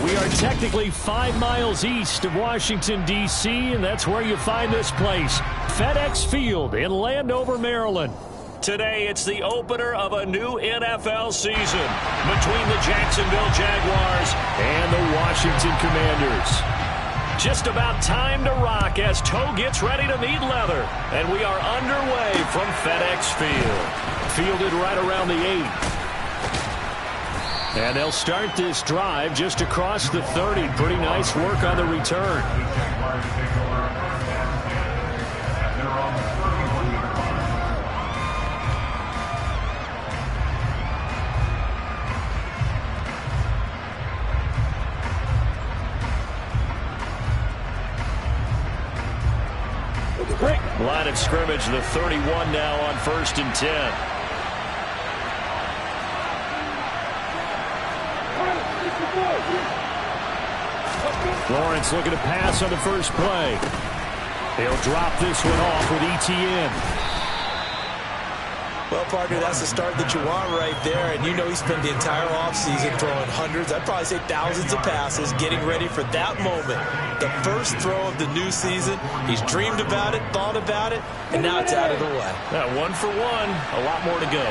We are technically 5 miles east of Washington, D.C., and that's where you find this place, FedEx Field in Landover, Maryland. Today, it's the opener of a new NFL season between the Jacksonville Jaguars and the Washington Commanders. Just about time to rock as toe gets ready to meet leather, and we are underway from FedEx Field. Fielded right around the 8. And they'll start this drive just across the 30. Pretty nice work on the return. Line of scrimmage, the 31 now on 1st and 10. Lawrence looking to pass on the first play. He'll drop this one off with ETN. Well, partner, that's the start that you want right there. And you know he spent the entire offseason throwing hundreds, I'd probably say thousands of passes, getting ready for that moment. The first throw of the new season. He's dreamed about it, thought about it, and now it's out of the way. Yeah, 1 for 1, a lot more to go.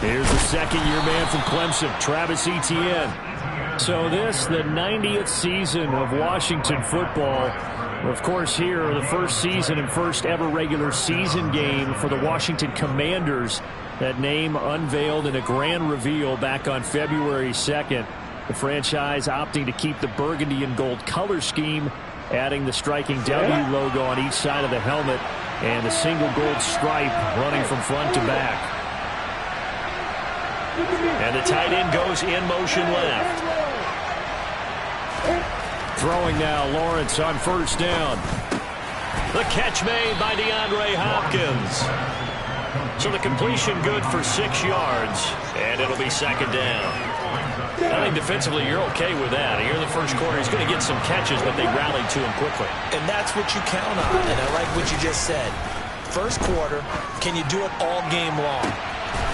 Here's the second-year man from Clemson, Travis Etienne. So this, the 90th season of Washington football. Of course, here, the first season and first ever regular season game for the Washington Commanders. That name unveiled in a grand reveal back on February 2nd. The franchise opting to keep the burgundy and gold color scheme, adding the striking W logo on each side of the helmet, and the single gold stripe running from front to back. And the tight end goes in motion left. Throwing now, Lawrence on first down. The catch made by DeAndre Hopkins. So the completion good for 6 yards, and it'll be second down. I think defensively you're okay with that. Here in the first quarter, he's going to get some catches, but they rallied to him quickly. And that's what you count on, and I like what you just said. First quarter, can you do it all game long?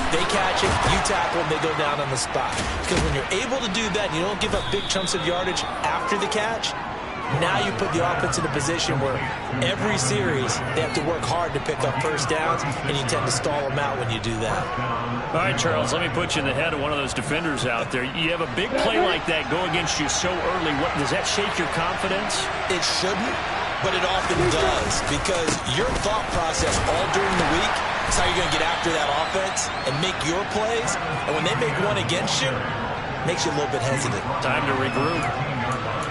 They catch it, you tackle them, they go down on the spot. Because when you're able to do that, you don't give up big chunks of yardage after the catch, now you put the offense in a position where every series they have to work hard to pick up first downs, and you tend to stall them out when you do that. All right, Charles, let me put you in the head of one of those defenders out there. You have a big play like that go against you so early. Does that shake your confidence? It shouldn't, but it often does, because your thought process all during the week is how you're going to get after that offense and make your plays. And when they make one against you, it makes you a little bit hesitant. Time to regroup.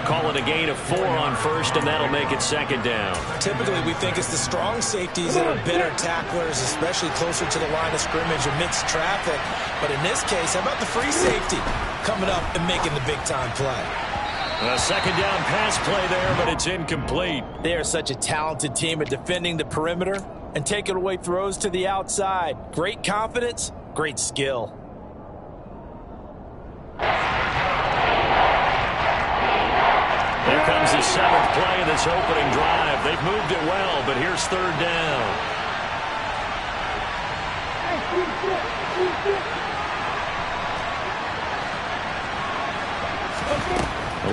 Call it a gain of 4 on first, and that'll make it second down. Typically, we think it's the strong safeties that are better tacklers, especially closer to the line of scrimmage amidst traffic. But in this case, how about the free safety coming up and making the big-time play? A second down pass play there, but it's incomplete. They are such a talented team at defending the perimeter and taking away throws to the outside. Great confidence, great skill. Here comes the 7th play of this opening drive. They've moved it well, but here's third down.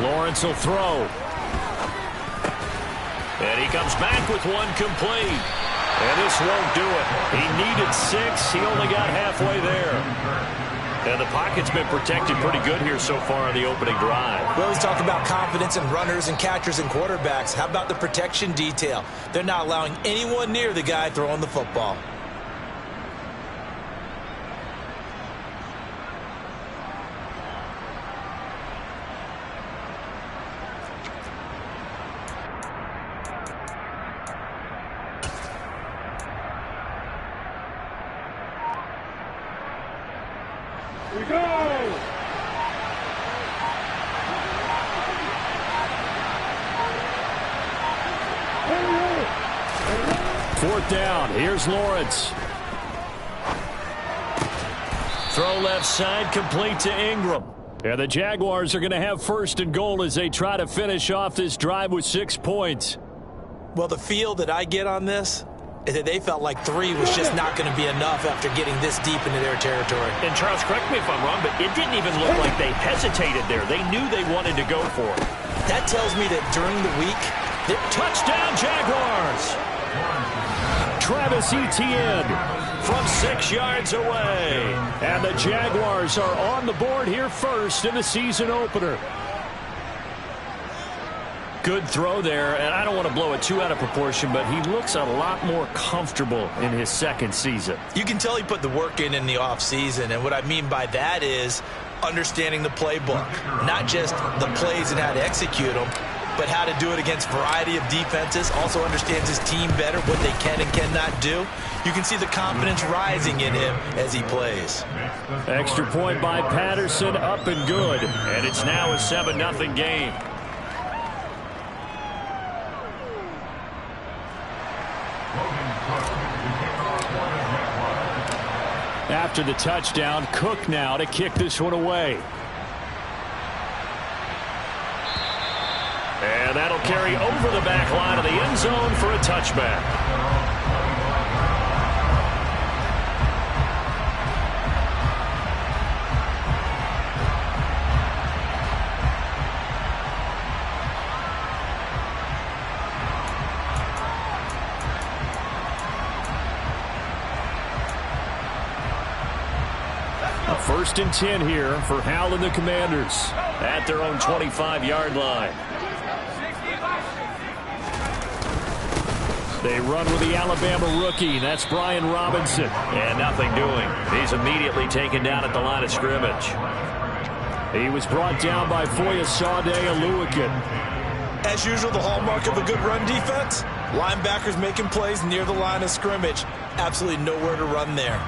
Lawrence will throw. And he comes back with one complete. And this won't do it. He needed 6. He only got halfway there. And the pocket's been protected pretty good here so far on the opening drive. We always talk about confidence in runners and catchers and quarterbacks. How about the protection detail? They're not allowing anyone near the guy throwing the football. We go! Fourth down. Here's Lawrence. Throw left side, complete to Ingram. And the Jaguars are going to have first and goal as they try to finish off this drive with 6 points. Well, the feel that I get on this, is that they felt like 3 was just not going to be enough after getting this deep into their territory. And Charles, correct me if I'm wrong, but it didn't even look like they hesitated there. They knew they wanted to go for it. That tells me that during the week, touchdown Jaguars! Travis Etienne from 6 yards away. And the Jaguars are on the board here first in the season opener. Good throw there, and I don't want to blow it too out of proportion, but he looks a lot more comfortable in his second season. You can tell he put the work in the offseason, and what I mean by that is understanding the playbook. Not just the plays and how to execute them, but how to do it against a variety of defenses. Also understands his team better, what they can and cannot do. You can see the confidence rising in him as he plays. Extra point by Patterson, up and good. And it's now a 7-0 game. After the touchdown, Cook now to kick this one away. And that'll carry over the back line of the end zone for a touchback. First and 10 here for Howell and the Commanders at their own 25-yard line. They run with the Alabama rookie. That's Brian Robinson. And nothing doing. He's immediately taken down at the line of scrimmage. He was brought down by Foyesade Oluokun. As usual, the hallmark of a good run defense, linebackers making plays near the line of scrimmage. Absolutely nowhere to run there.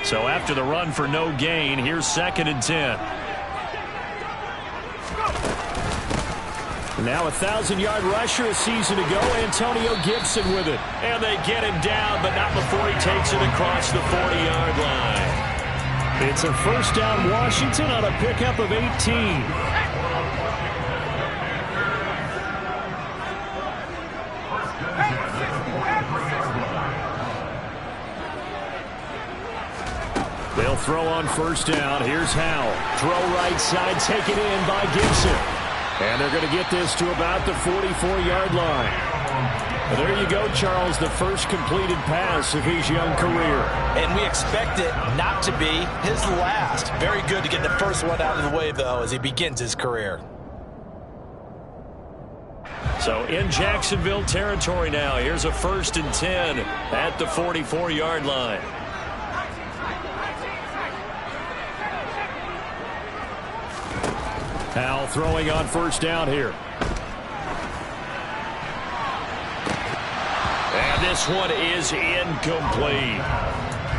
So after the run for no gain, here's 2nd and 10. Now a 1,000-yard rusher a season ago, Antonio Gibson with it. And they get him down, but not before he takes it across the 40-yard line. It's a first down Washington on a pickup of 18. They'll throw on first down. Here's Howell. Throw right side, taken in by Gibson. And they're going to get this to about the 44-yard line. Well, there you go, Charles, the first completed pass of his young career. And we expect it not to be his last. Very good to get the first one out of the way, though, as he begins his career. So in Jacksonville territory now, here's a 1st and 10 at the 44-yard line. Howell throwing on first down here. And this one is incomplete.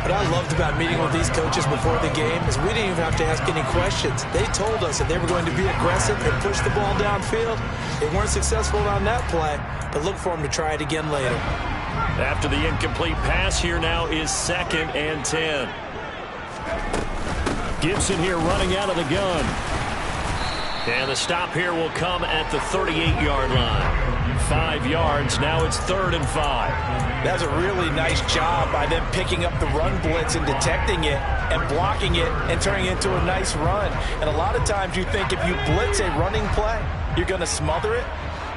What I loved about meeting with these coaches before the game is we didn't even have to ask any questions. They told us that they were going to be aggressive and push the ball downfield. They weren't successful on that play, but look for them to try it again later. After the incomplete pass, here now is 2nd and 10. Gibson here running out of the gun. And the stop here will come at the 38-yard line. 5 yards. Now it's 3rd and 5. That's a really nice job by them picking up the run blitz and detecting it and blocking it and turning it into a nice run. And a lot of times you think if you blitz a running play, you're going to smother it.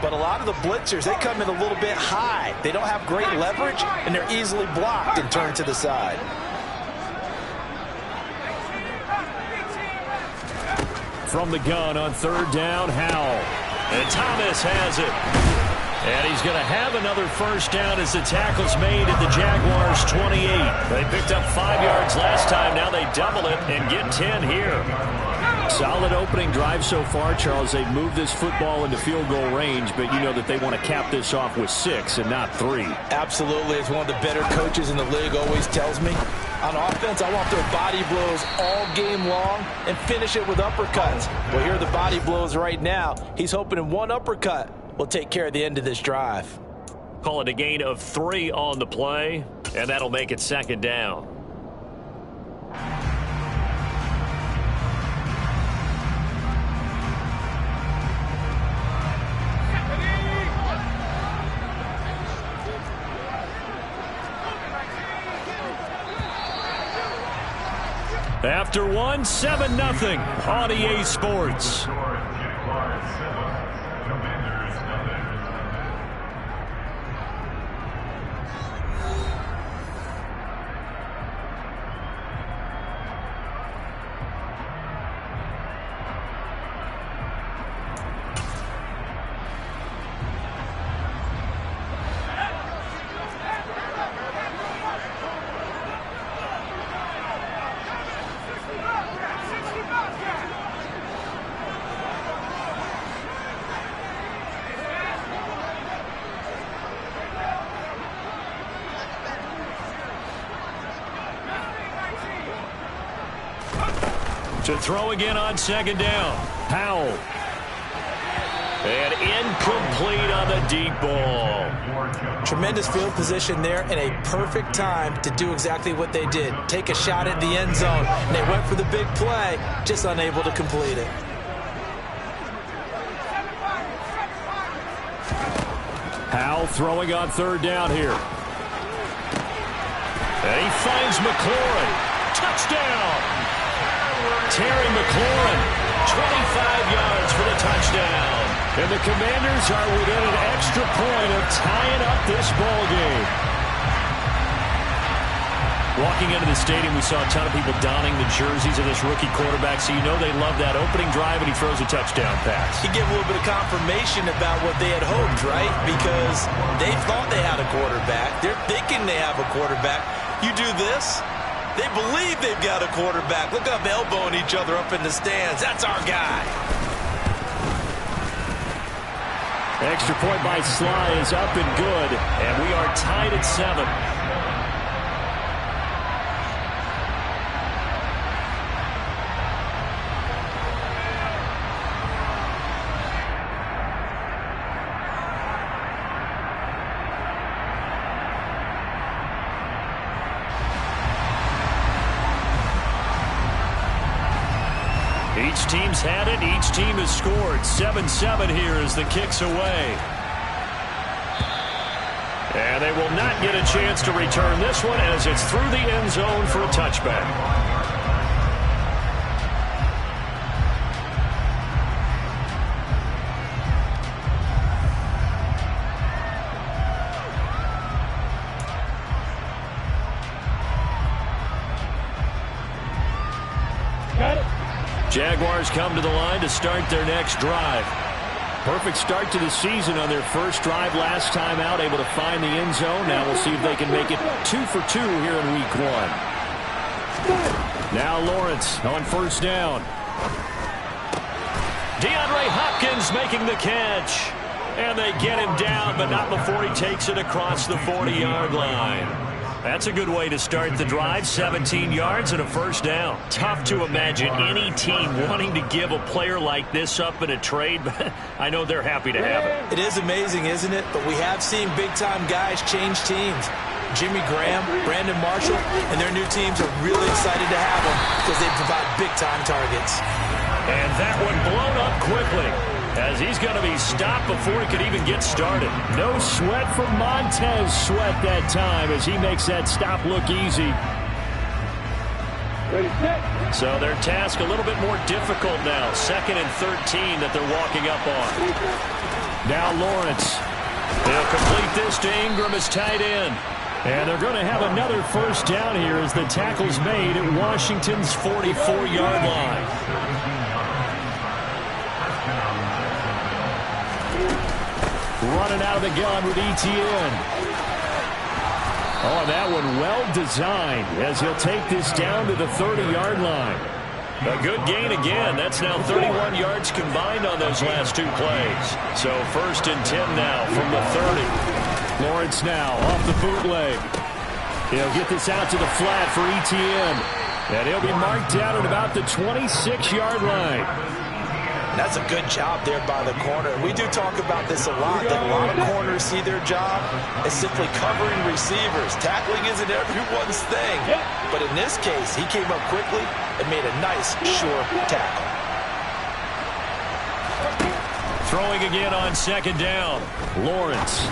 But a lot of the blitzers, they come in a little bit high. They don't have great leverage, and they're easily blocked and turned to the side. From the gun on 3rd down, Howell. And Thomas has it. And he's going to have another first down as the tackle's made at the Jaguars' 28. They picked up 5 yards last time. Now they double it and get 10 here. Solid opening drive so far, Charles. They've moved this football into field goal range, but you know that they want to cap this off with 6 and not 3. Absolutely. As one of the better coaches in the league always tells me, on offense, I want their body blows all game long and finish it with uppercuts. Well, here are the body blows right now. He's hoping in one uppercut will take care of the end of this drive. Call it a gain of 3 on the play, and that'll make it 2nd down. After one, 7-0 on EA Sports. To throw again on second down. Powell. And incomplete on the deep ball. Tremendous field position there and a perfect time to do exactly what they did. Take a shot at the end zone. And they went for the big play, just unable to complete it. Powell throwing on third down here. And he finds McLaurin. Touchdown! Terry McLaurin, 25 yards for the touchdown. And the Commanders are within an extra point of tying up this ball game. Walking into the stadium, we saw a ton of people donning the jerseys of this rookie quarterback, so you know they love that opening drive, and he throws a touchdown pass. He gave a little bit of confirmation about what they had hoped, right? Because they thought they had a quarterback. They're thinking they have a quarterback. You do this, they believe they've got a quarterback. Look up, elbowing each other up in the stands. That's our guy. Extra point by Sly is up and good, and we are tied at 7. Each team's had it. Each team has scored. 7-7 here as the kick's away. And they will not get a chance to return this one as it's through the end zone for a touchback. Jaguars come to the line to start their next drive. Perfect start to the season on their first drive last time out, able to find the end zone. Now we'll see if they can make it 2 for 2 here in week 1. Now Lawrence on first down. DeAndre Hopkins making the catch. And they get him down, but not before he takes it across the 40-yard line. That's a good way to start the drive. 17 yards and a first down. Tough to imagine any team wanting to give a player like this up in a trade, but I know they're happy to have it. It is amazing, isn't it? But we have seen big-time guys change teams. Jimmy Graham, Brandon Marshall, and their new teams are really excited to have them because they provide big-time targets. And that one blown up quickly, as he's going to be stopped before he could even get started. No sweat from Montez Sweat that time as he makes that stop look easy. So their task a little bit more difficult now. 2nd and 13 that they're walking up on. Now Lawrence. They'll complete this to Ingram as tight end. And they're going to have another first down here as the tackle's made at Washington's 44-yard line. Running out of the gun with Etienne. Oh, that one well designed as he'll take this down to the 30-yard line. A good gain again. That's now 31 yards combined on those last 2 plays. So 1st and 10 now from the 30. Lawrence now off the bootleg. He'll get this out to the flat for Etienne. And he'll be marked down at about the 26-yard line. That's a good job there by the corner. We do talk about this a lot, that a lot of corners see their job as simply covering receivers. Tackling isn't everyone's thing. But in this case, he came up quickly and made a nice, sure tackle. Throwing again on 2nd down. Lawrence.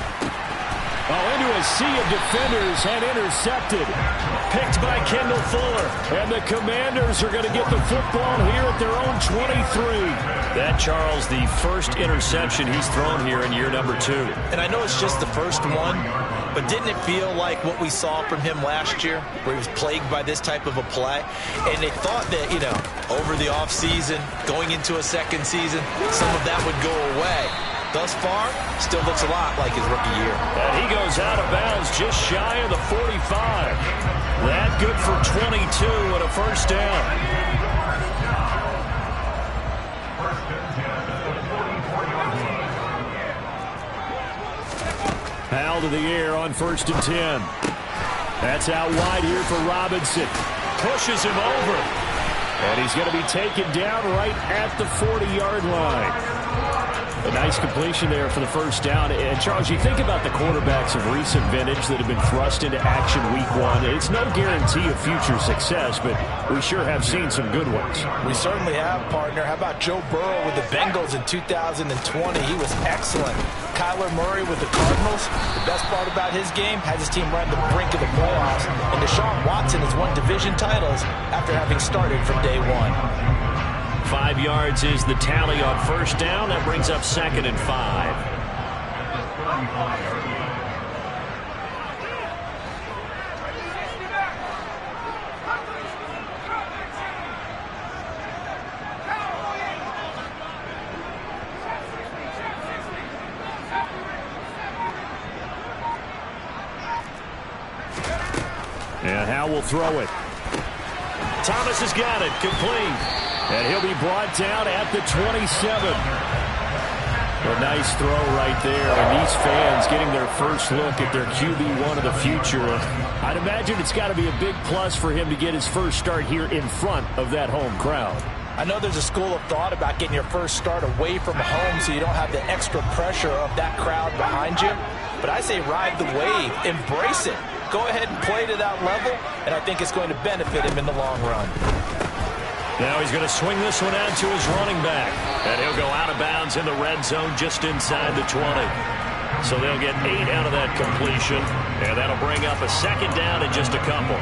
Oh, into a sea of defenders and intercepted. Picked by Kendall Fuller. And the Commanders are going to get the football here at their own 23. That, Charles, the first interception he's thrown here in year number 2. And I know it's just the first one, but didn't it feel like what we saw from him last year, where he was plagued by this type of a play? And they thought that, you know, over the offseason, going into a second season, some of that would go away. Thus far, still looks a lot like his rookie year. And he goes out of bounds just shy of the 45. That good for 22 and a first down. Powell to the air on 1st and 10. That's out wide here for Robinson. Pushes him over. And he's going to be taken down right at the 40-yard line. A nice completion there for the first down. And, Charles, you think about the quarterbacks of recent vintage that have been thrust into action week 1. It's no guarantee of future success, but we sure have seen some good ones. We certainly have, partner. How about Joe Burrow with the Bengals in 2020? He was excellent. Kyler Murray with the Cardinals. The best part about his game, has his team right on the brink of the playoffs. And Deshaun Watson has won division titles after having started from day 1. 5 yards is the tally on first down. That brings up 2nd and 5. And Howell will throw it. Thomas has got it. Complete. And he'll be brought down at the 27. A nice throw right there. And these fans getting their first look at their QB1 of the future. I'd imagine it's got to be a big plus for him to get his first start here in front of that home crowd. I know there's a school of thought about getting your first start away from home so you don't have the extra pressure of that crowd behind you. But I say ride the wave. Embrace it. Go ahead and play to that level, and I think it's going to benefit him in the long run. Now he's going to swing this one out to his running back. And he'll go out of bounds in the red zone just inside the 20. So they'll get 8 out of that completion. And that'll bring up a 2nd down in just a couple.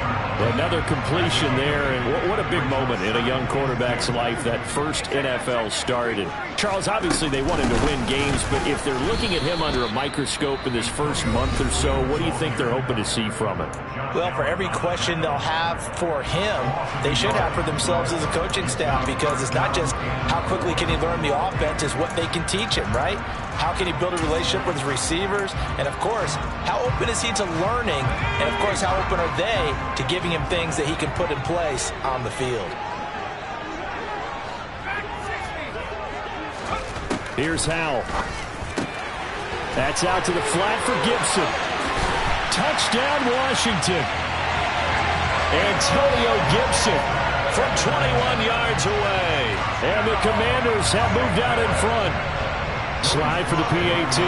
Another completion there. And what a big moment in a young quarterback's life, that first NFL start. And Charles, obviously they want him to win games, but if they're looking at him under a microscope in this first month or so, what do you think they're hoping to see from him? Well, for every question they'll have for him, they should have for themselves as a coaching staff, because it's not just how quickly can he learn the offense, it's what they can teach him, right? How can he build a relationship with his receivers? And, of course, how open is he to learning? And, of course, how open are they to giving him things that he can put in place on the field? Here's Howell. That's out to the flat for Gibson. Touchdown, Washington. Antonio Gibson from 21 yards away. And the Commanders have moved out in front. Slide for the PAT.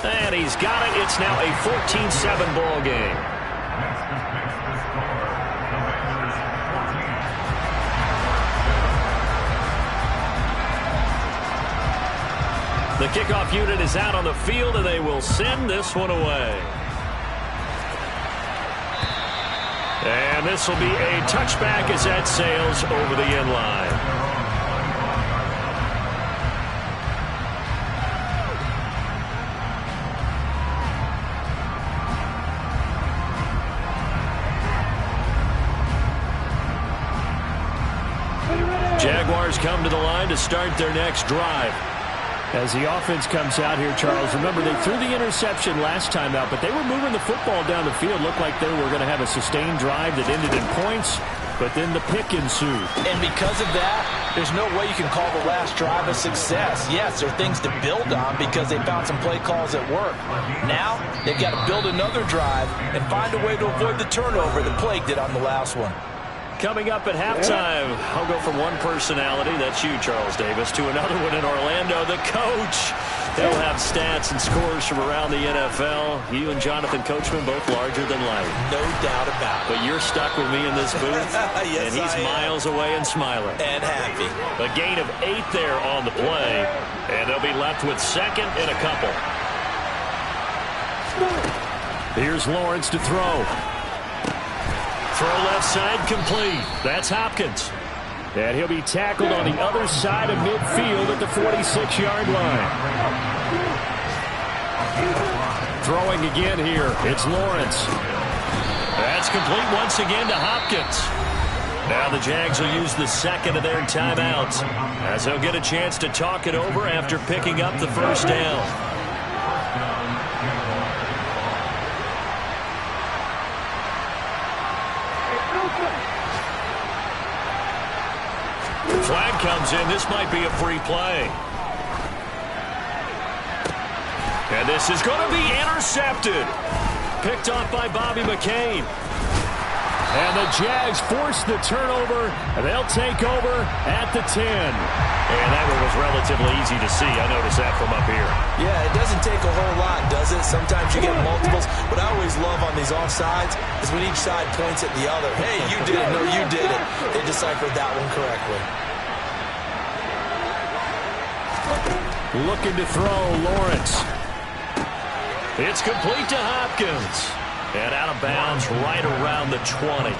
And he's got it. It's now a 14-7 ball game. The kickoff unit is out on the field, and they will send this one away. And this will be a touchback as that sails over the end line. Jaguars come to the line to start their next drive. As the offense comes out here, Charles, remember they threw the interception last time out, but they were moving the football down the field. Looked like they were going to have a sustained drive that ended in points, but then the pick ensued. And because of that, there's no way you can call the last drive a success. Yes, there are things to build on because they found some play calls that work. Now, they've got to build another drive and find a way to avoid the turnover that plagued it on the last one. Coming up at halftime, I'll go from one personality, that's you, Charles Davis, to another one in Orlando. The coach They'll have stats and scores from around the NFL. You and Jonathan Coachman both larger than life. No doubt about it. But you're stuck with me in this booth. Yes, and he's miles away and smiling. And happy. A gain of 8 there on the play. And they'll be left with second and a couple. Here's Lawrence to throw. Throw left side complete. That's Hopkins. And he'll be tackled on the other side of midfield at the 46-yard line. Throwing again here. It's Lawrence. That's complete once again to Hopkins. Now the Jags will use the second of their timeouts as they'll get a chance to talk it over after picking up the first down. Flag comes in. This might be a free play. And this is going to be intercepted. Picked off by Bobby McCain. And the Jags force the turnover, and they'll take over at the 10. And that one was relatively easy to see. I noticed that from up here. Yeah, it doesn't take a whole lot, does it? Sometimes you get multiples. What I always love on these offsides is when each side points at the other. Hey, you did it. No, you did it. They deciphered that one correctly. Looking to throw, Lawrence. It's complete to Hopkins. And out of bounds right around the 20.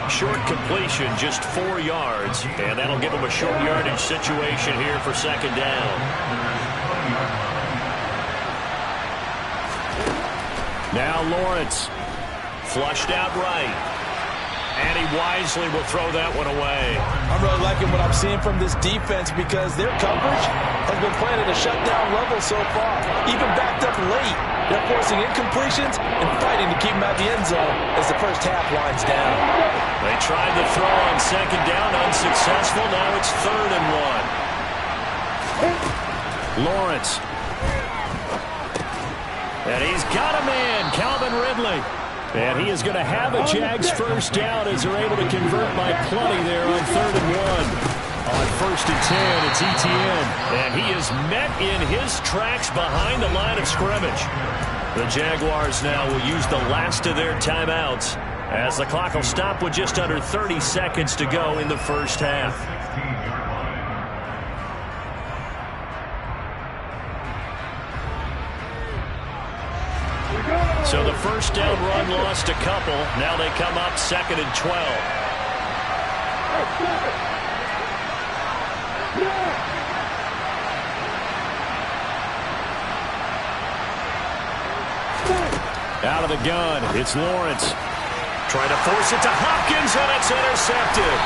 Short completion, just 4 yards. And that'll give them a short yardage situation here for second down. Now Lawrence. Flushed out right. And he wisely will throw that one away. I'm really liking what I'm seeing from this defense because their coverage has been playing at a shutdown level so far. Even backed up late, they're forcing incompletions and fighting to keep them out the end zone as the first half winds down. They tried the throw on second down, unsuccessful. Now it's 3rd and 1. Lawrence. And he's got a man, Calvin Ridley. And he is going to have a Jags first down as they're able to convert by plenty there on 3rd and 1. On 1st and 10, it's Etienne. And he is met in his tracks behind the line of scrimmage. The Jaguars now will use the last of their timeouts as the clock will stop with just under 30 seconds to go in the first half. So the first down run lost a couple. Now they come up 2nd and 12. Out of the gun, it's Lawrence. Trying to force it to Hopkins, and it's intercepted.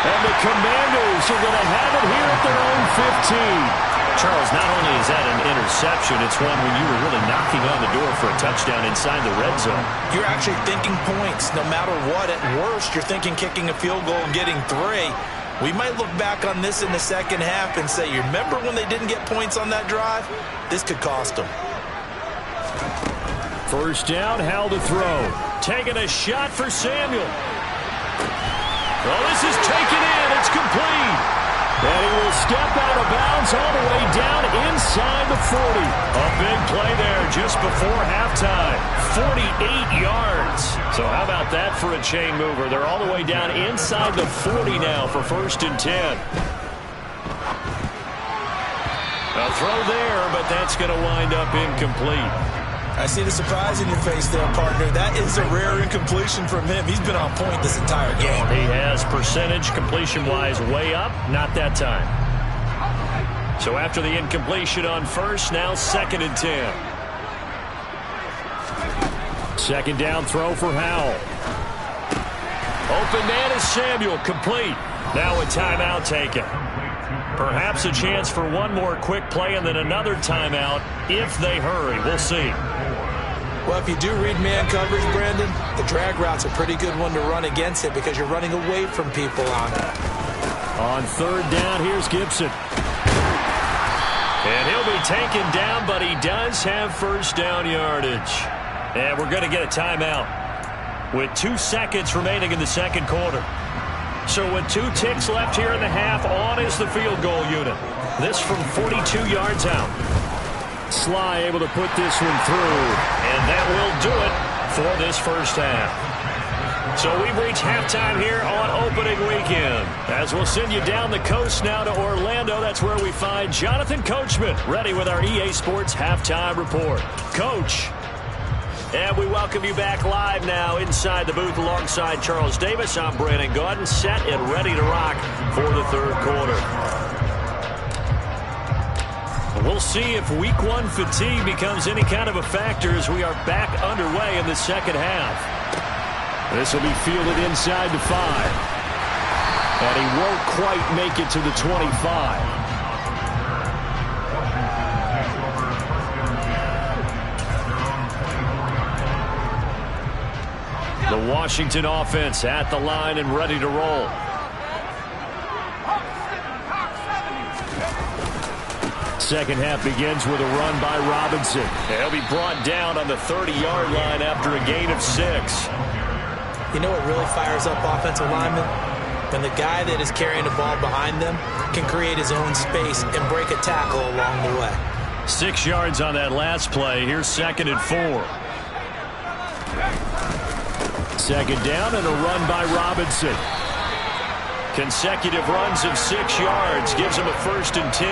And the Commanders are going to have it here at their own 15. Charles, not only is that an interception, it's one when you were really knocking on the door for a touchdown inside the red zone. You're actually thinking points. No matter what, at worst, you're thinking kicking a field goal and getting 3. We might look back on this in the second half and say, you remember when they didn't get points on that drive? This could cost them. First down, Howell to throw. Taking a shot for Samuel. Well, this is taken in. It's complete. And he will step out of bounds all the way down inside the 40. A big play there just before halftime. 48 yards. So how about that for a chain mover? They're all the way down inside the 40 now for 1st and 10. A throw there, but that's going to wind up incomplete. I see the surprise in your face there, partner. That is a rare incompletion from him. He's been on point this entire game. He has percentage completion-wise way up. Not that time. So after the incompletion on first, now 2nd and 10. Second down throw for Howell. Open man is Samuel, complete. Now a timeout taken. Perhaps a chance for one more quick play and then another timeout if they hurry. We'll see. Well, if you do read man coverage, Brandon, the drag route's a pretty good one to run against it because you're running away from people on it. On 3rd down, here's Gibson. And he'll be taken down, but he does have first down yardage. And we're going to get a timeout with 2 seconds remaining in the second quarter. So with 2 ticks left here in the half, on is the field goal unit. This from 42 yards out. Sly able to put this one through. And that will do it for this first half. So we've reached halftime here on opening weekend. As we'll send you down the coast now to Orlando. That's where we find Jonathan Coachman ready with our EA Sports Halftime Report. Coach. And we welcome you back live now inside the booth alongside Charles Davis. I'm Brandon Gaudin, set and ready to rock for the third quarter. We'll see if week one fatigue becomes any kind of a factor as we are back underway in the second half. This will be fielded inside the 5. And he won't quite make it to the 25. The Washington offense at the line and ready to roll. Second half begins with a run by Robinson. And he'll be brought down on the 30-yard line after a gain of 6. You know what really fires up offensive linemen? When the guy that is carrying the ball behind them can create his own space and break a tackle along the way. 6 yards on that last play. Here's 2nd and 4. Second down and a run by Robinson. Consecutive runs of 6 yards gives him a 1st and 10.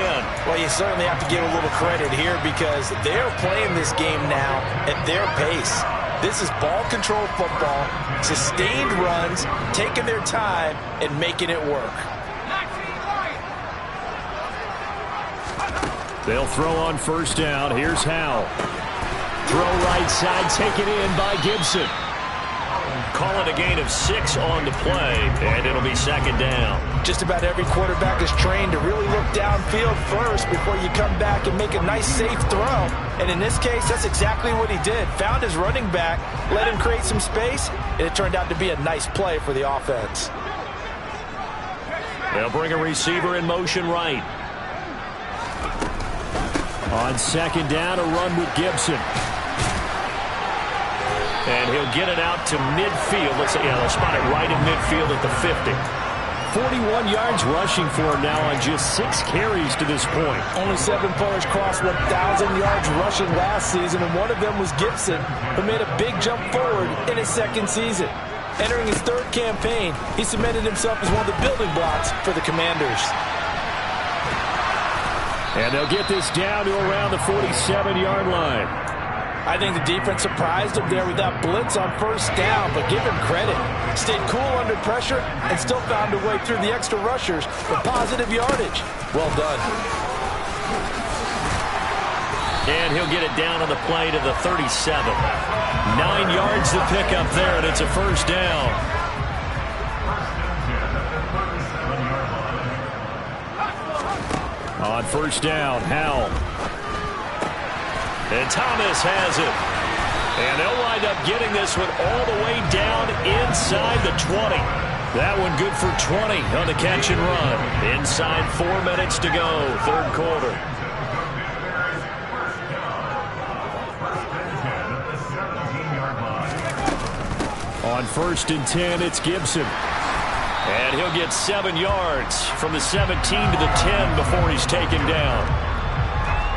Well, you certainly have to give a little credit here because they're playing this game now at their pace. This is ball control football, sustained runs, taking their time and making it work. They'll throw on first down. Here's Howell. Throw right side, taken in by Gibson. Call it a gain of 6 on the play, and it'll be 2nd down. Just about every quarterback is trained to really look downfield first before you come back and make a nice, safe throw. And in this case, that's exactly what he did. Found his running back, let him create some space, and it turned out to be a nice play for the offense. They'll bring a receiver in motion right. On second down, a run with Gibson. And he'll get it out to midfield. Let's say, yeah, they'll spot it right in midfield at the 50. 41 yards rushing for him now on just 6 carries to this point. Only 7 players crossed 1,000 yards rushing last season, and one of them was Gibson, who made a big jump forward in his 2nd season. Entering his 3rd campaign, he cemented himself as one of the building blocks for the Commanders. And they'll get this down to around the 47-yard line. I think the defense surprised him there with that blitz on first down, but give him credit. Stayed cool under pressure and still found a way through the extra rushers for positive yardage. Well done. And he'll get it down on the play to the 37. 9 yards to pick up there, and it's a first down. On first down, Howell. And Thomas has it. And they'll wind up getting this one all the way down inside the 20. That one good for 20 on the catch and run. Inside 4 minutes to go, third quarter. On 1st and 10, it's Gibson. And he'll get 7 yards from the 17 to the 10 before he's taken down.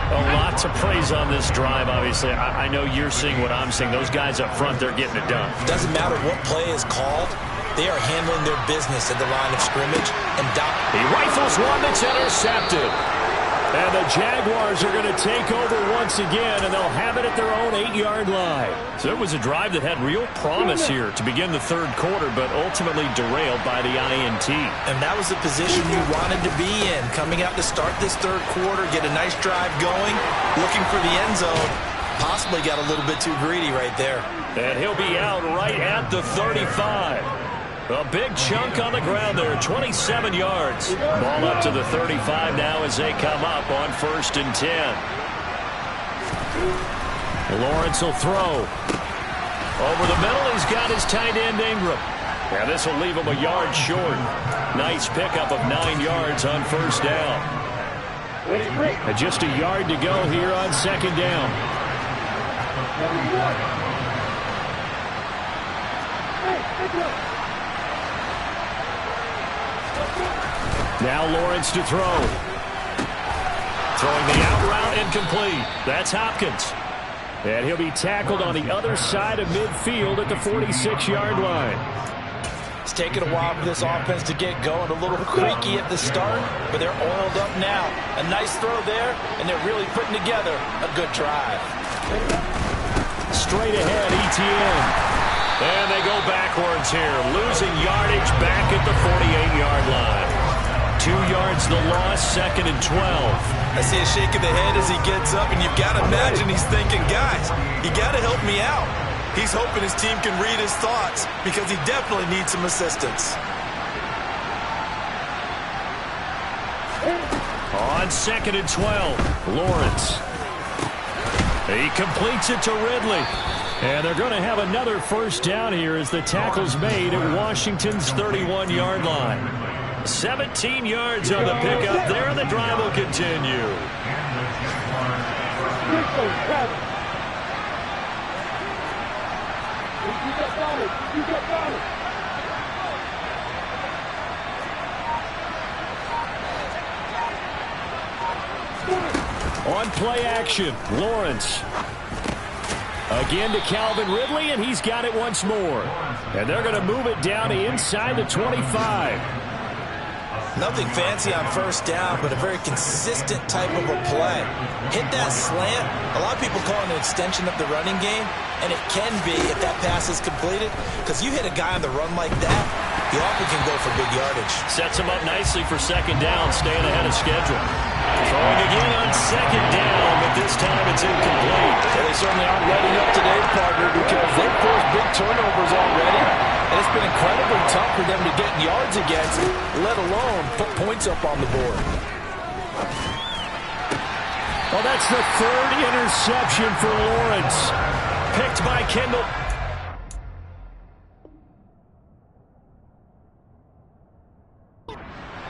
Lots of praise on this drive, obviously. I know you're seeing what I'm seeing. Those guys up front, they're getting it done. Doesn't matter what play is called. They are handling their business at the line of scrimmage. And he rifles one that's intercepted. And the Jaguars are going to take over once again, and they'll have it at their own 8-yard line. So it was a drive that had real promise here to begin the third quarter, but ultimately derailed by the INT. And that was the position you wanted to be in, coming out to start this third quarter, get a nice drive going, looking for the end zone. Possibly got a little bit too greedy right there. And he'll be out right at the 35. A big chunk on the ground there, 27 yards. Ball up to the 35 now as they come up on 1st and 10. Lawrence will throw. Over the middle, he's got his tight end Ingram. And this will leave him a yard short. Nice pickup of 9 yards on first down. And just a yard to go here on second down. Now Lawrence to throw. Throwing the out route incomplete. That's Hopkins. And he'll be tackled on the other side of midfield at the 46-yard line. It's taken a while for this offense to get going. A little creaky at the start, but they're oiled up now. A nice throw there, and they're really putting together a good drive. Straight ahead, Etienne. And they go backwards here, losing yardage back at the 48-yard line. 2 yards the loss, 2nd and 12. I see a shake of the head as he gets up, and you've got to imagine he's thinking, guys, you got to help me out. He's hoping his team can read his thoughts because he definitely needs some assistance. On 2nd and 12, Lawrence. He completes it to Ridley. And they're going to have another first down here as the tackle's made at Washington's 31-yard line. 17 yards on the pickup there, and the drive will continue. On play action, Lawrence. Again to Calvin Ridley, and he's got it once more. And they're going to move it down to inside the 25. Nothing fancy on first down, but a very consistent type of a play. Hit that slant. A lot of people call it an extension of the running game, and it can be if that pass is completed, because you hit a guy on the run like that, you often can go for big yardage. Sets him up nicely for 2nd down, staying ahead of schedule. Throwing again on 2nd down, but this time it's incomplete. Well, they certainly aren't letting up today, partner, because they've forced big turnovers already. And it's been incredibly tough for them to get yards against, let alone put points up on the board. Well, that's the 3rd interception for Lawrence. Picked by Kendall.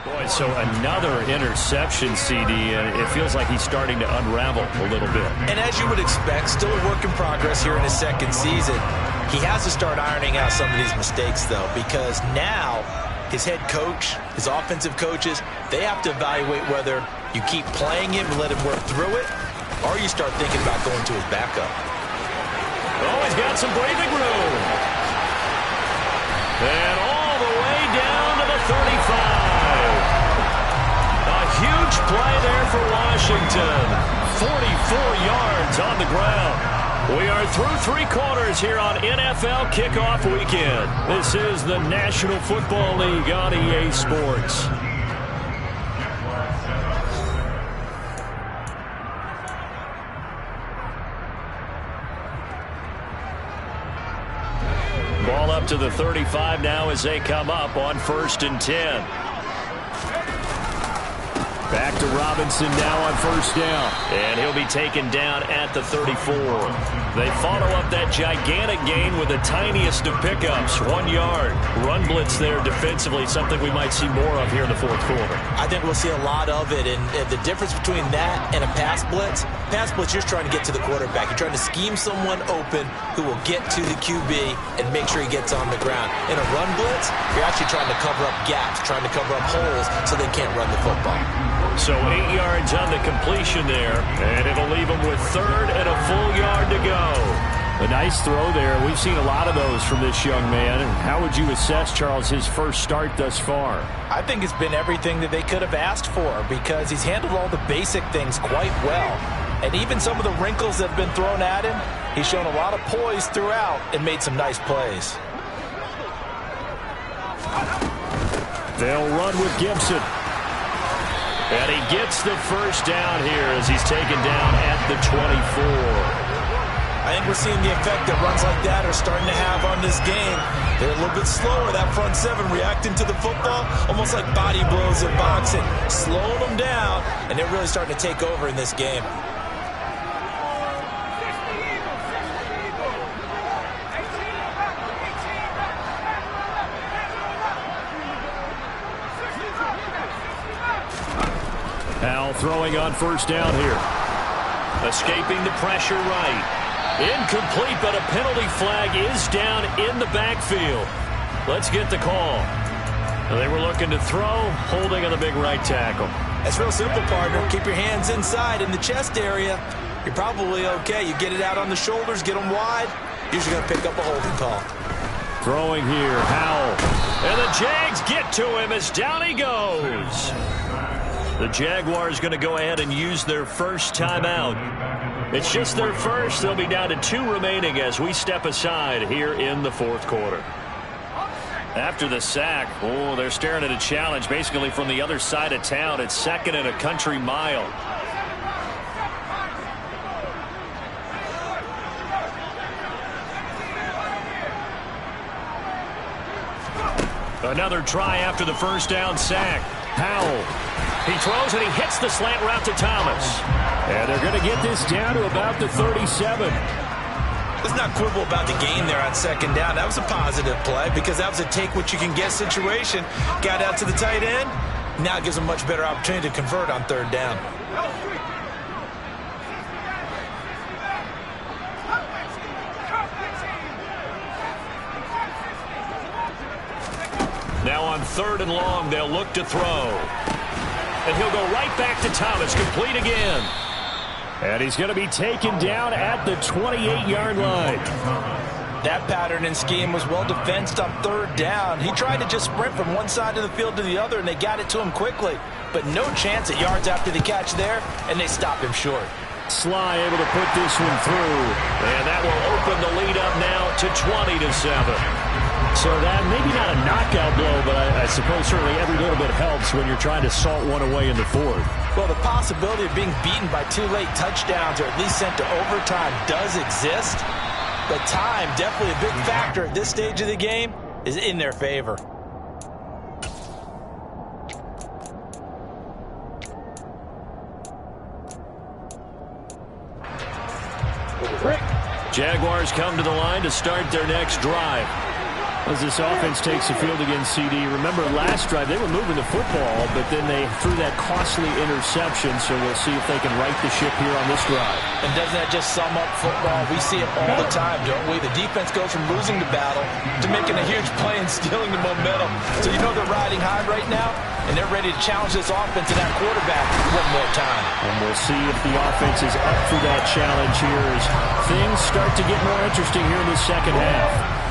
Boy, so another interception, CD, and it feels like he's starting to unravel a little bit. And as you would expect, still a work in progress here in his 2nd season. He has to start ironing out some of these mistakes, though, because now his head coach, his offensive coaches, they have to evaluate whether you keep playing him and let him work through it, or you start thinking about going to his backup. Oh, he's got some breathing room. And all the way down to the 35. A huge play there for Washington. 44 yards on the ground. We are through 3 quarters here on NFL Kickoff Weekend. This is the National Football League on EA Sports. Ball up to the 35 now as they come up on 1st and 10. Back to Robinson now on 1st down. And he'll be taken down at the 34. They follow up that gigantic gain with the tiniest of pickups, 1 yard. Run blitz there defensively, something we might see more of here in the 4th quarter. I think we'll see a lot of it. And the difference between that and a pass blitz, you're trying to get to the quarterback. You're trying to scheme someone open who will get to the QB and make sure he gets on the ground. In a run blitz, you're actually trying to cover up gaps, trying to cover up holes so they can't run the football. So 8 yards on the completion there, and it'll leave them with 3rd and a full yard to go. A nice throw there. We've seen a lot of those from this young man. How would you assess, Charles, his first start thus far? I think it's been everything that they could have asked for because he's handled all the basic things quite well. And even some of the wrinkles that have been thrown at him, he's shown a lot of poise throughout and made some nice plays. They'll run with Gibson. And he gets the first down here as he's taken down at the 24. I think we're seeing the effect that runs like that are starting to have on this game. They're a little bit slower, that front 7 reacting to the football, almost like body blows in boxing, slowing them down, and they're really starting to take over in this game. Howell throwing on first down here. Escaping the pressure right. Incomplete, but a penalty flag is down in the backfield. Let's get the call. They were looking to throw, holding on the big right tackle. That's real simple, partner. Keep your hands inside in the chest area. You're probably okay. You get it out on the shoulders, get them wide. Usually going to pick up a holding call. Throwing here, Howell. And the Jags get to him as down he goes. The Jaguars going to go ahead and use their first timeout. It's just their first. They'll be down to 2 remaining as we step aside here in the fourth quarter. After the sack, they're staring at a challenge basically from the other side of town. It's 2nd and a country mile. Another try after the first down sack. Howell. He throws and he hits the slant route to Thomas. And they're going to get this down to about the 37. Let's not quibble about the gain there on 2nd down. That was a positive play because that was a take-what-you-can-get situation. Got out to the tight end. Now it gives them a much better opportunity to convert on 3rd down. Now on 3rd and long, they'll look to throw. And he'll go right back to Thomas, complete again. And he's going to be taken down at the 28-yard line. That pattern and scheme was well defensed on 3rd down. He tried to just sprint from one side of the field to the other, and they got it to him quickly. But no chance at yards after the catch there, and they stop him short. Sly able to put this one through. And that will open the lead up now to 20-7. So that maybe not a knockout blow, but I suppose certainly every little bit helps when you're trying to salt one away in the 4th. Well, the possibility of being beaten by 2 late touchdowns or at least sent to overtime does exist. But time, definitely a big factor at this stage of the game, is in their favor. Jaguars come to the line to start their next drive. As this offense takes the field against CD. Remember last drive, they were moving the football, but then they threw that costly interception, so we'll see if they can right the ship here on this drive. And doesn't that just sum up football? We see it all the time, don't we? The defense goes from losing the battle to making a huge play and stealing the momentum. So you know they're riding high right now, and they're ready to challenge this offense and that quarterback one more time. And we'll see if the offense is up for that challenge here as things start to get more interesting here in the second half.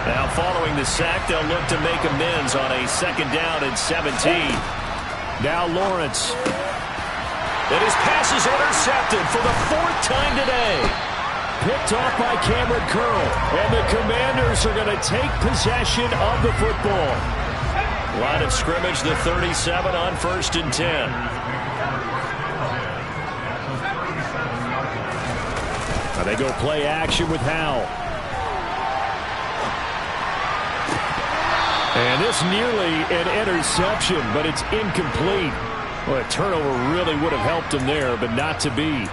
Now following the sack, they'll look to make amends on a 2nd down and 17. Now Lawrence. And his pass is intercepted for the 4th time today. Picked off by Cameron Curl. And the Commanders are going to take possession of the football. Line of scrimmage, the 37 on 1st and 10. Now they go play action with Howell. And this nearly an interception, but it's incomplete. Well, a turnover really would have helped him there, but not to be.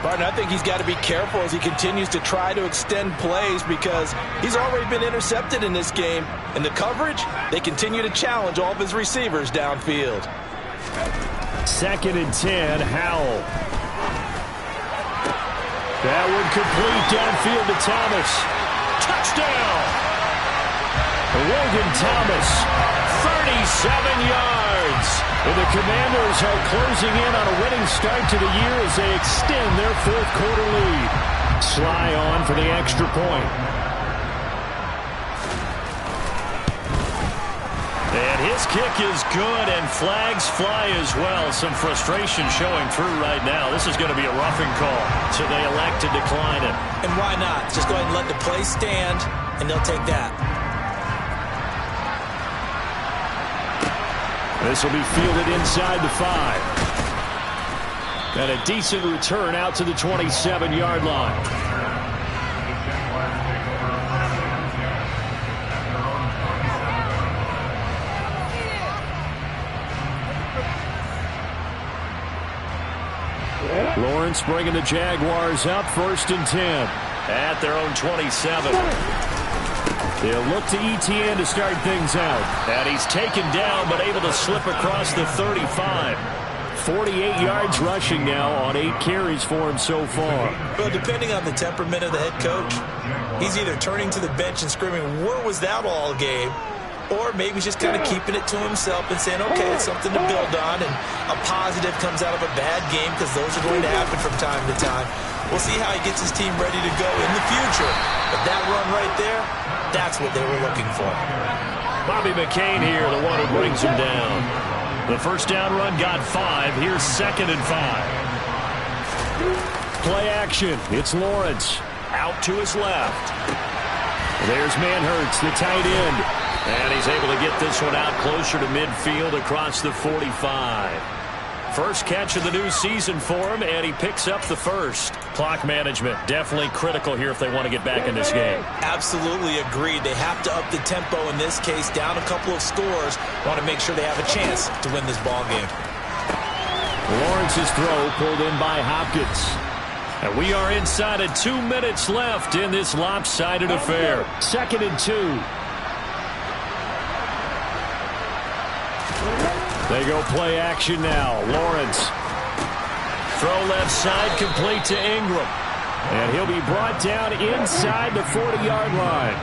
Barton, I think he's got to be careful as he continues to try to extend plays because he's already been intercepted in this game. And the coverage, they continue to challenge all of his receivers downfield. 2nd and 10, Howell. That one complete downfield to Thomas. Touchdown! Logan Thomas, 37 yards. And the Commanders are closing in on a winning start to the year as they extend their 4th quarter lead. Sly on for the extra point. And his kick is good, and flags fly as well. Some frustration showing through right now. This is going to be a roughing call, so they elect to decline it. And why not? Just go ahead and let the play stand, and they'll take that. This will be fielded inside the 5. And a decent return out to the 27-yard line. Lawrence bringing the Jaguars up 1st and 10 at their own 27. They'll look to Etienne to start things out. And he's taken down, but able to slip across the 35. 48 yards rushing now on 8 carries for him so far. Well, depending on the temperament of the head coach, he's either turning to the bench and screaming, "Where was that all game?" or maybe he's just kind of keeping it to himself and saying, okay, it's something to build on, and a positive comes out of a bad game, because those are going to happen from time to time. We'll see how he gets his team ready to go in the future. But that run right there, that's what they were looking for. Bobby McCain here, the one who brings him down. The first down run got 5. Here's 2nd and 5. Play action. It's Lawrence. Out to his left. There's Manhertz, the tight end. And he's able to get this one out closer to midfield across the 45. First catch of the new season for him, and he picks up the first. Clock management, definitely critical here if they want to get back in this game. Absolutely agreed. They have to up the tempo in this case, down a couple of scores. Want to make sure they have a chance to win this ball game. Lawrence's throw pulled in by Hopkins. And we are inside of 2 minutes left in this lopsided affair. 2nd and 2. They go play action now. Lawrence. Throw left side, complete to Ingram. And he'll be brought down inside the 40-yard line.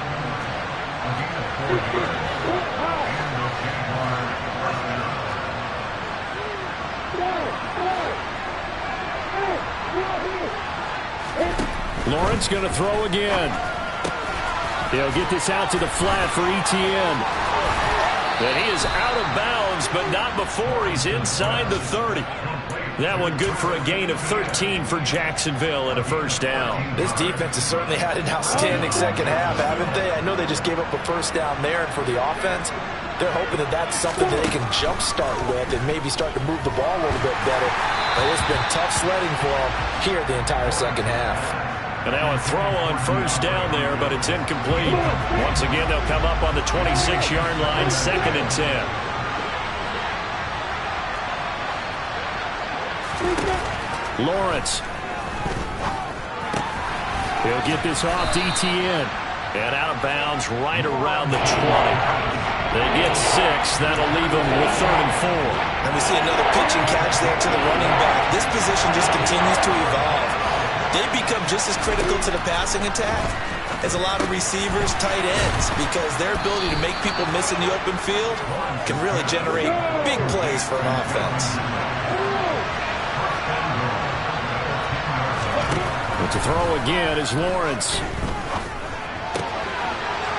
Lawrence going to throw again. He'll get this out to the flat for Etienne. And he is out of bounds, but not before he's inside the 30. That one good for a gain of 13 for Jacksonville and a first down. This defense has certainly had an outstanding second half, haven't they? I know they just gave up a first down there, and for the offense, they're hoping that that's something that they can jumpstart with and maybe start to move the ball a little bit better. But it's been tough sledding for them here the entire second half. And now a throw on first down there, but it's incomplete. Once again, they'll come up on the 26-yard line, 2nd and 10. Lawrence. He'll get this off to Etienne. And out of bounds right around the 20. They get 6. That'll leave them with 3rd and 4. And we see another pitch and catch there to the running back. This position just continues to evolve. They become just as critical to the passing attack as a lot of receivers, tight ends, because their ability to make people miss in the open field can really generate big plays for an offense. But to throw again is Lawrence.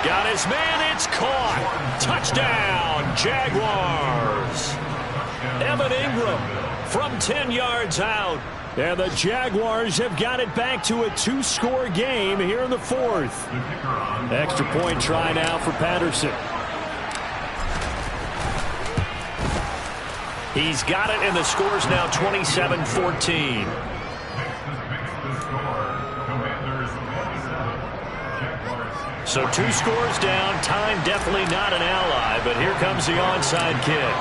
Got his man, it's caught. Touchdown, Jaguars. Evan Ingram from 10 yards out. And the Jaguars have got it back to a 2-score game here in the 4th. Extra point try now for Patterson. He's got it, and the score's now 27-14. So 2 scores down. Time definitely not an ally, but here comes the onside kick.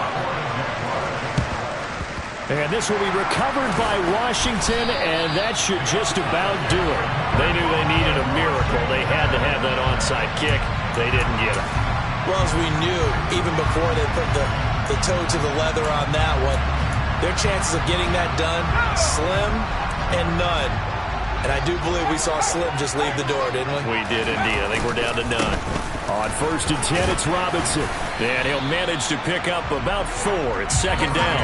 And this will be recovered by Washington, and that should just about do it. They knew they needed a miracle. They had to have that onside kick. They didn't get it. Well, as we knew, even before they put the toe to the leather on that one, their chances of getting that done, slim and none. And I do believe we saw Slim just leave the door, didn't we? We did indeed. I think we're down to none. On 1st and 10, it's Robinson. And he'll manage to pick up about 4. It's 2nd down.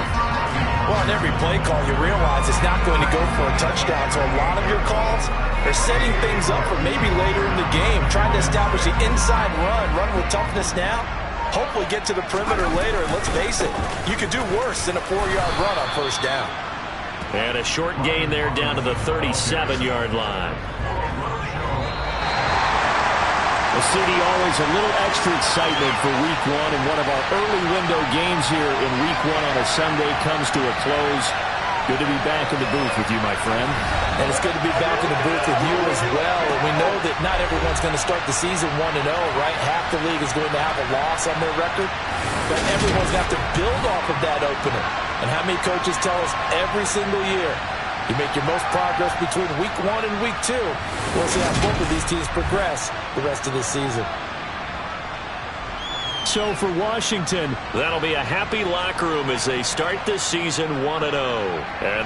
Well, on every play call, you realize it's not going to go for a touchdown. So a lot of your calls are setting things up for maybe later in the game, trying to establish the inside run with toughness now. Hopefully get to the perimeter later. And let's face it, you could do worse than a 4-yard run on 1st down. And a short gain there down to the 37-yard line. The city always a little extra excitement for Week 1, and one of our early window games here in Week 1 on a Sunday comes to a close. Good to be back in the booth with you, my friend. And it's good to be back in the booth with you as well. And we know that not everyone's going to start the season 1-0, right? Half the league is going to have a loss on their record. But everyone's going to have to build off of that opener. And how many coaches tell us every single year, you make your most progress between Week 1 and Week 2. We'll see how both of these teams progress the rest of this season. So for Washington, that'll be a happy locker room as they start this season 1-0. And